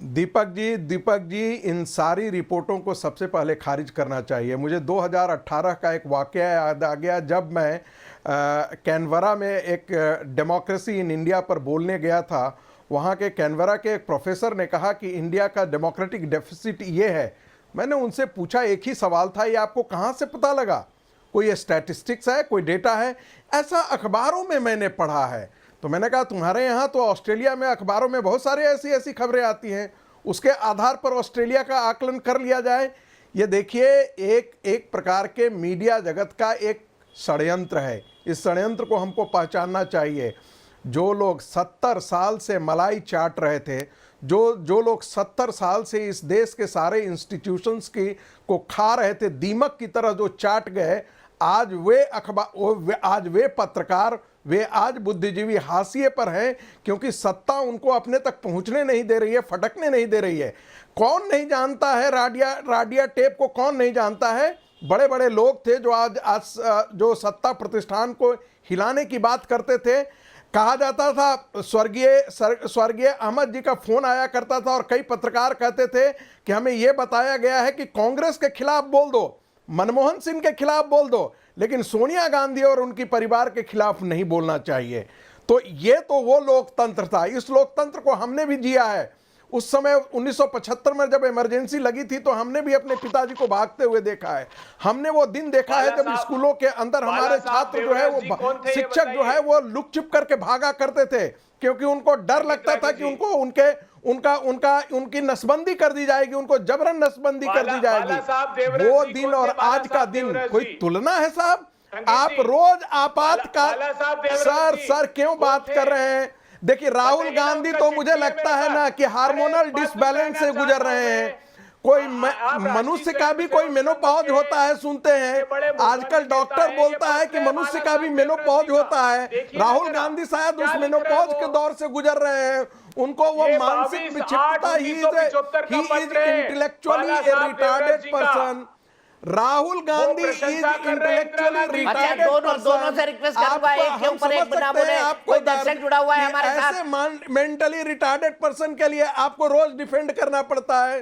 दीपक जी, इन सारी रिपोर्टों को सबसे पहले खारिज करना चाहिए। मुझे 2018 का एक वाकया याद आ गया, जब मैं कैनबरा में एक डेमोक्रेसी इन इंडिया पर बोलने गया था। वहाँ के कैनबरा के एक प्रोफेसर ने कहा कि इंडिया का डेमोक्रेटिक डेफिसिट ये है। मैंने उनसे पूछा, एक ही सवाल था, ये आपको कहाँ से पता लगा? कोई स्टैटिस्टिक्स है, कोई डेटा है? ऐसा अखबारों में मैंने पढ़ा है। तो मैंने कहा, तुम्हारे यहाँ तो ऑस्ट्रेलिया में अखबारों में बहुत सारे ऐसी ऐसी खबरें आती हैं, उसके आधार पर ऑस्ट्रेलिया का आकलन कर लिया जाए। ये देखिए, एक प्रकार के मीडिया जगत का एक षड्यंत्र है। इस षड्यंत्र को हमको पहचानना चाहिए। जो लोग 70 साल से मलाई चाट रहे थे, जो लोग 70 साल से इस देश के सारे इंस्टीट्यूशंस की को खा रहे थे, दीमक की तरह जो चाट गए, आज वे पत्रकार, वे आज बुद्धिजीवी हाशिए पर हैं, क्योंकि सत्ता उनको अपने तक पहुंचने नहीं दे रही है, फटकने नहीं दे रही है। कौन नहीं जानता है राडिया टेप को? कौन नहीं जानता है? बड़े बड़े लोग थे जो आज जो सत्ता प्रतिष्ठान को हिलाने की बात करते थे। कहा जाता था, स्वर्गीय अहमद जी का फोन आया करता था और कई पत्रकार कहते थे कि हमें यह बताया गया है कि कांग्रेस के खिलाफ बोल दो, मनमोहन सिंह के खिलाफ बोल दो, लेकिन सोनिया गांधी और उनकी परिवार के खिलाफ नहीं बोलना चाहिए। तो ये तो वो लोकतंत्र था। इस लोकतंत्र को हमने भी जिया है। उस समय 1975 में जब इमरजेंसी लगी थी, तो हमने भी अपने पिताजी को भागते हुए देखा है। हमने वो दिन देखा है जब स्कूलों के अंदर हमारे छात्र जो है, वो शिक्षक जो है, वो लुक छिप करके भागा करते थे, क्योंकि उनको डर लगता था कि उनकी नसबंदी कर दी जाएगी, उनको जबरन नसबंदी कर दी जाएगी। वो दिन और आज का दिन कोई तुलना है साहब? आप रोज आपातकाल सर क्यों बात कर रहे हैं? देखिए, राहुल गांधी तो मुझे लगता है ना कि हार्मोनल डिसबैलेंस से गुजर रहे हैं। कोई मनुष्य का भी कोई मेनोपॉज होता है, सुनते हैं आजकल डॉक्टर बोलता है कि मनुष्य का भी मेनोपॉज होता है। राहुल गांधी शायद उस मेनोपॉज के दौर से गुजर रहे हैं। उनको वो मानसिक विक्षिप्तता, he is intellectually a retarded person. Rahul Gandhi is intellectually retarded person. दोनों से रिक्वेस्ट करूंगा, एक के ऊपर एक बिना बोले। कोई दर्शक जुड़ा हुआ है हमारे साथ। ऐसे मेंटली रिटार्डेड पर्सन के लिए आपको रोज डिफेंड करना पड़ता है।